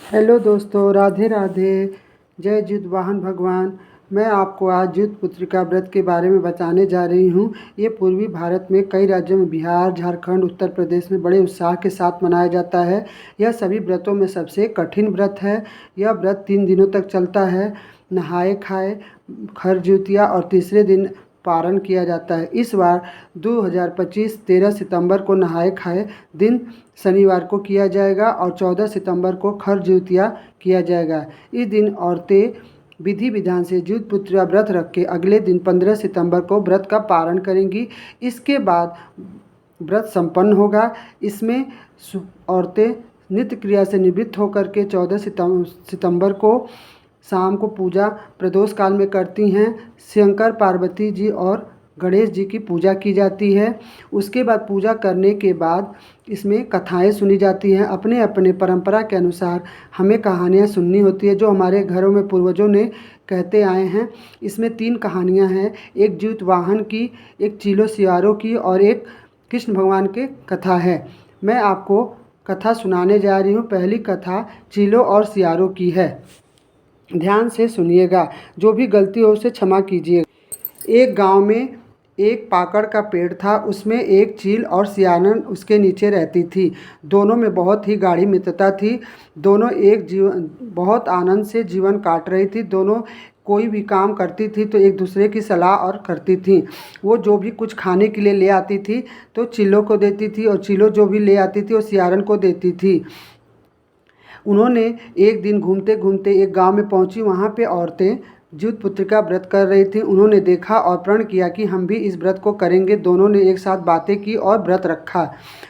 Hello दोस्तों, राधे राधे। जय जितवाहन भगवान। मैं आपको आज जित पुत्रिका व्रत के बारे में बताने जा रही हूँ। ये पूर्वी भारत में कई राज्यों में बिहार, झारखंड, उत्तर प्रदेश में बड़े उत्साह के साथ मनाया जाता है। यह सभी व्रतों में सबसे कठिन व्रत है। यह व्रत 3 दिनों तक चलता है। नहाए खाए, खर ज्योतिया और तीसरे दिन पारण किया जाता है। इस बार 2025 13 सितंबर को नहाए खाए दिन शनिवार को किया जाएगा और 14 सितंबर को खर ज्योतिया किया जाएगा। इस दिन औरतें विधि विधान से ज्योत पुत्रिका व्रत रख के अगले दिन 15 सितंबर को व्रत का पारण करेंगी। इसके बाद व्रत संपन्न होगा। इसमें औरतें नित्य क्रिया से निवृत्त होकर के 14 सितंबर को शाम को पूजा प्रदोष काल में करती हैं। शंकर पार्वती जी और गणेश जी की पूजा की जाती है। उसके बाद पूजा करने के बाद इसमें कथाएं सुनी जाती हैं। अपने अपने परंपरा के अनुसार हमें कहानियाँ सुननी होती है जो हमारे घरों में पूर्वजों ने कहते आए हैं। इसमें 3 कहानियाँ हैं, एक जितवाहन की, एक चीलो सियारों की और एक कृष्ण भगवान की कथा है। मैं आपको कथा सुनाने जा रही हूँ। पहली कथा चीलो और सियारों की है। ध्यान से सुनिएगा, जो भी गलती हो उसे क्षमा कीजिए। एक गांव में एक पाकड़ का पेड़ था। उसमें एक चील और सियारन उसके नीचे रहती थी। दोनों में बहुत ही गाढ़ी मित्रता थी। दोनों बहुत आनंद से जीवन काट रही थी। दोनों कोई भी काम करती थी तो एक दूसरे की सलाह और करती थी। वो जो भी कुछ खाने के लिए ले आती थी तो चिल्लों को देती थी और चिल्लो जो भी ले आती थी वो सियारन को देती थी। उन्होंने एक दिन घूमते घूमते एक गांव में पहुंची। वहां पे औरतें जित पुत्रिका व्रत कर रही थी। उन्होंने देखा और प्रण किया कि हम भी इस व्रत को करेंगे। दोनों ने एक साथ बातें की और व्रत रखा।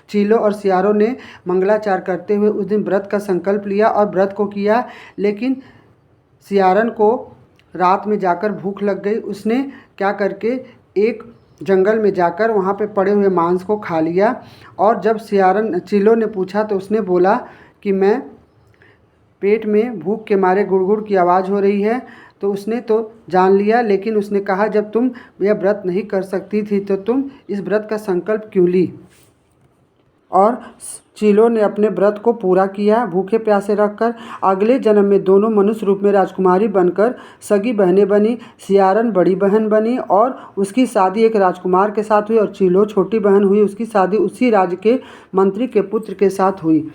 चीलो और सियारों ने मंगलाचार करते हुए उस दिन व्रत का संकल्प लिया और व्रत को किया। लेकिन सियारन को रात में जाकर भूख लग गई। उसने क्या करके एक जंगल में जाकर वहाँ पे पड़े हुए मांस को खा लिया। और जब चीलो ने पूछा तो उसने बोला कि मैं पेट में भूख के मारे गुड़गुड़ की आवाज़ हो रही है। तो उसने तो जान लिया, लेकिन उसने कहा जब तुम यह व्रत नहीं कर सकती थी तो तुम इस व्रत का संकल्प क्यों ली। और चीलो ने अपने व्रत को पूरा किया भूखे प्यासे रखकर। अगले जन्म में दोनों मनुष्य रूप में राजकुमारी बनकर सगी बहनें बनी। सियारन बड़ी बहन बनी और उसकी शादी एक राजकुमार के साथ हुई और चीलो छोटी बहन हुई। उसकी शादी उसी राज्य के मंत्री के पुत्र के साथ हुई।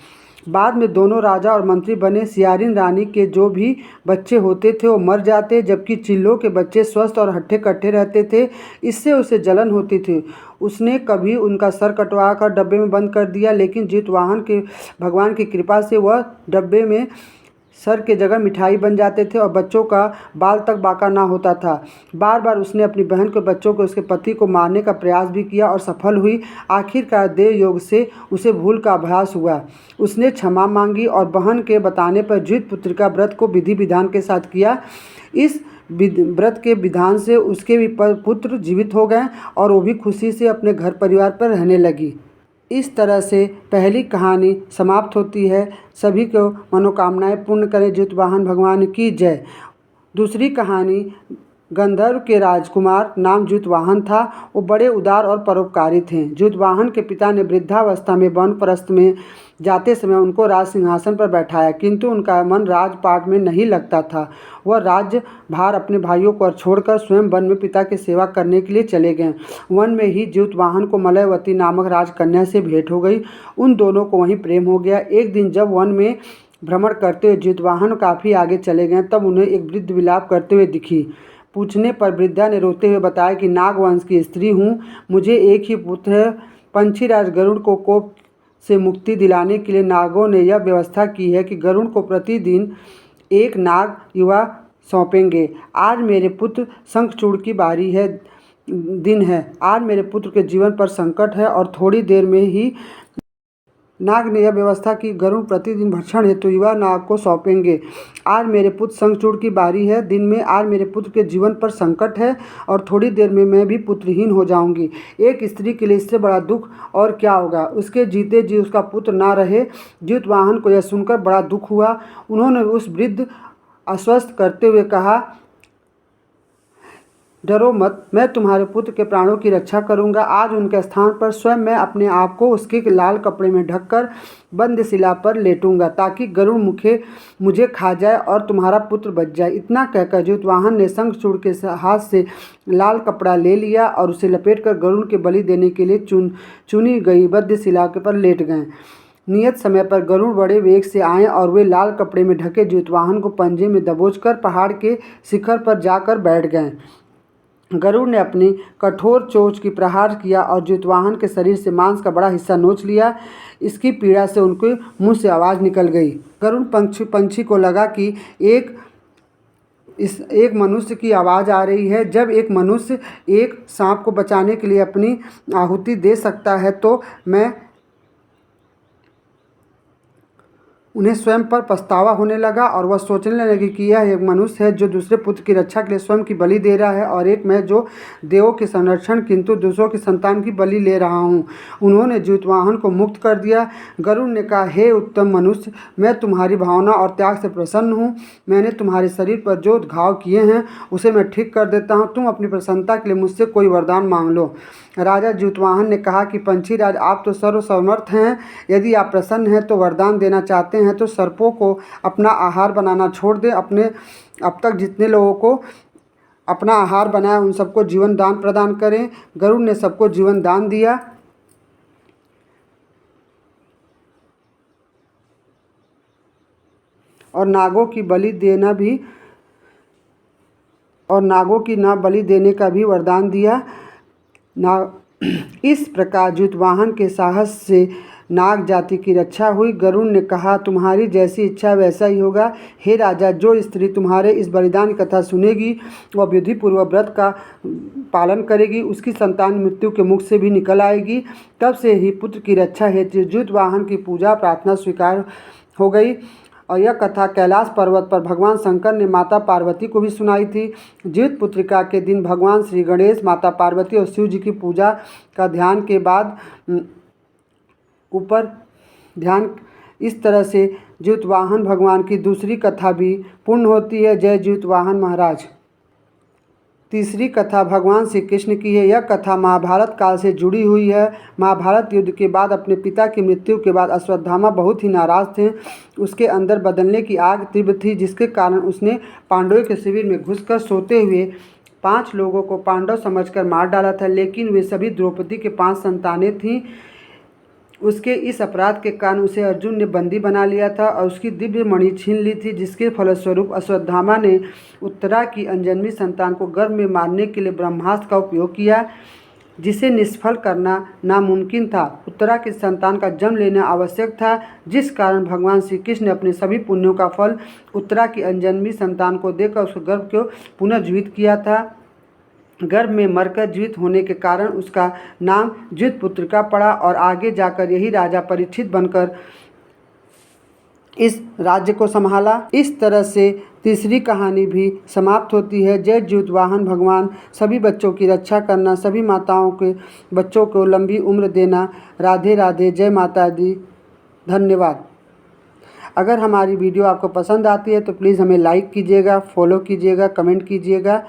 बाद में दोनों राजा और मंत्री बने। सियारिन रानी के जो भी बच्चे होते थे वो मर जाते, जबकि चिल्लों के बच्चे स्वस्थ और हट्टे कट्टे रहते थे। इससे उसे जलन होती थी। उसने कभी उनका सर कटवा कर डब्बे में बंद कर दिया, लेकिन जितवाहन के भगवान की कृपा से वह डब्बे में सर के जगह मिठाई बन जाते थे और बच्चों का बाल तक बाका ना होता था। बार बार उसने अपनी बहन के बच्चों को उसके पति को मारने का प्रयास भी किया और सफल हुई। आखिरकार देव योग से उसे भूल का आभास हुआ। उसने क्षमा मांगी और बहन के बताने पर जित पुत्रिका व्रत को विधि विधान के साथ किया। इस व्रत के विधान से उसके भी पुत्र जीवित हो गए और वो भी खुशी से अपने घर परिवार पर रहने लगी। इस तरह से पहली कहानी समाप्त होती है। सभी को मनोकामनाएं पूर्ण करें। जितवाहन भगवान की जय। दूसरी कहानी गंधर्व के राजकुमार नाम जितवाहन था। वो बड़े उदार और परोपकारी थे। जितवाहन के पिता ने वृद्धावस्था में वानप्रस्थ में जाते समय उनको राज सिंहासन पर बैठाया, किंतु उनका मन राजपाट में नहीं लगता था। वह राज्य भार अपने भाइयों को छोड़कर स्वयं वन में पिता की सेवा करने के लिए चले गए। वन में ही जितवाहन को मलयवती नामक राजकन्या से भेंट हो गई। उन दोनों को वहीं प्रेम हो गया। एक दिन जब वन में भ्रमण करते हुए जितवाहन काफ़ी आगे चले गए, तब उन्हें एक वृद्ध विलाप करते हुए दिखी। पूछने पर वृद्धा ने रोते हुए बताया कि नागवंश की स्त्री हूँ, मुझे एक ही पुत्र है। पंछीराज गरुड़ को कोप से मुक्ति दिलाने के लिए नागों ने यह व्यवस्था की है कि गरुड़ को प्रतिदिन एक नाग युवा सौंपेंगे। आज मेरे पुत्र शंखचूड़ की बारी है, दिन है। आज मेरे पुत्र के जीवन पर संकट है और थोड़ी देर में ही नाग ने यह व्यवस्था की गरुड़ प्रतिदिन भक्षण हेतु युवा नाग को सौंपेंगे। आज मेरे पुत्र शंखचूड़ की बारी है, दिन में आज मेरे पुत्र के जीवन पर संकट है और थोड़ी देर में मैं भी पुत्रहीन हो जाऊंगी। एक स्त्री के लिए इससे बड़ा दुख और क्या होगा। उसके जीते जी उसका पुत्र ना रहे। जितवाहन को यह सुनकर बड़ा दुख हुआ। उन्होंने उस वृद्ध आश्वस्त करते हुए कहा डरो मत, मैं तुम्हारे पुत्र के प्राणों की रक्षा करूंगा। आज उनके स्थान पर स्वयं मैं अपने आप को उसके लाल कपड़े में ढककर बंद शिला पर लेटूंगा, ताकि गरुड़ मुझे खा जाए और तुम्हारा पुत्र बच जाए। इतना कहकर ज्योतिवाहन ने शंखचूड़ के हाथ से लाल कपड़ा ले लिया और उसे लपेटकर गरुड़ के बलि देने के लिए चुनी गई बद्ध शिला के पर लेट गए। नियत समय पर गरुड़ बड़े वेग से आए और वे लाल कपड़े में ढके ज्योतिवाहन को पंजे में दबोचकर पहाड़ के शिखर पर जाकर बैठ गए। गरुड़ ने अपनी कठोर चोंच की प्रहार किया और ज्योतिवाहन के शरीर से मांस का बड़ा हिस्सा नोच लिया। इसकी पीड़ा से उनके मुंह से आवाज़ निकल गई। गरुड़ पंछी को लगा कि एक मनुष्य की आवाज़ आ रही है। जब एक मनुष्य एक सांप को बचाने के लिए अपनी आहुति दे सकता है तो मैं उन्हें स्वयं पर पछतावा होने लगा और वह सोचने लगी कि यह एक मनुष्य है जो दूसरे पुत्र की रक्षा के लिए स्वयं की बलि दे रहा है, और एक मैं जो देवों के संरक्षण किंतु दूसरों की संतान की बलि ले रहा हूँ। उन्होंने ज्योतिवाहन को मुक्त कर दिया। गरुड़ ने कहा, हे उत्तम मनुष्य, मैं तुम्हारी भावना और त्याग से प्रसन्न हूँ। मैंने तुम्हारे शरीर पर जो घाव किए हैं उसे मैं ठीक कर देता हूँ। तुम अपनी प्रसन्नता के लिए मुझसे कोई वरदान मांग लो। राजा ज्योतिवाहन ने कहा कि पंछीराज, आप तो सर्वसमर्थ हैं। यदि आप प्रसन्न हैं तो वरदान देना चाहते हैं तो सर्पों को अपना आहार बनाना छोड़ दें। अब तक जितने लोगों को अपना आहार बनाया उन सबको जीवन दान प्रदान करें। गरुड़ ने सबको जीवन दान दिया और नागों की ना बलि देने का भी वरदान दिया। इस प्रकार ज्योतिवाहन के साहस से नाग जाति की रक्षा हुई। गरुड़ ने कहा, तुम्हारी जैसी इच्छा वैसा ही होगा। हे राजा, जो स्त्री तुम्हारे इस बलिदान की कथा सुनेगी वह विधिपूर्वक व्रत का पालन करेगी, उसकी संतान मृत्यु के मुख से भी निकल आएगी। तब से ही पुत्र की रक्षा हेतु ज्योतिवाहन की पूजा प्रार्थना स्वीकार हो गई। और यह कथा कैलाश पर्वत पर भगवान शंकर ने माता पार्वती को भी सुनाई थी। ज्योति पुत्रिका के दिन भगवान श्री गणेश, माता पार्वती और शिव जी की पूजा का ध्यान के बाद ऊपर ध्यान इस तरह से ज्योतिवाहन भगवान की दूसरी कथा भी पूर्ण होती है। जय ज्योतिवाहन महाराज। तीसरी कथा भगवान श्री कृष्ण की है। यह कथा महाभारत काल से जुड़ी हुई है। महाभारत युद्ध के बाद अपने पिता की मृत्यु के बाद अश्वत्थामा बहुत ही नाराज थे। उसके अंदर बदलने की आग तीव्र थी, जिसके कारण उसने पांडवों के शिविर में घुसकर सोते हुए 5 लोगों को पांडव समझकर मार डाला था, लेकिन वे सभी द्रौपदी के 5 संतानें थीं। उसके इस अपराध के कारण उसे अर्जुन ने बंदी बना लिया था और उसकी दिव्य मणि छीन ली थी, जिसके फलस्वरूप अश्वत्थामा ने उत्तरा की अनजन्मी संतान को गर्भ में मारने के लिए ब्रह्मास्त्र का उपयोग किया, जिसे निष्फल करना नामुमकिन था। उत्तरा की संतान का जन्म लेना आवश्यक था, जिस कारण भगवान श्री कृष्ण ने अपने सभी पुण्यों का फल उत्तरा की अनजन्मी संतान को देकर उसके गर्भ को पुनः जीवित किया था। गर्भ में मरकर जीवित होने के कारण उसका नाम ज्योति पुत्रिका पड़ा और आगे जाकर यही राजा परीक्षित बनकर इस राज्य को संभाला। इस तरह से तीसरी कहानी भी समाप्त होती है। जय ज्योतिवाहन भगवान। सभी बच्चों की रक्षा करना, सभी माताओं के बच्चों को लंबी उम्र देना। राधे राधे। जय माता दी। धन्यवाद। अगर हमारी वीडियो आपको पसंद आती है तो प्लीज़ हमें लाइक कीजिएगा, फॉलो कीजिएगा, कमेंट कीजिएगा।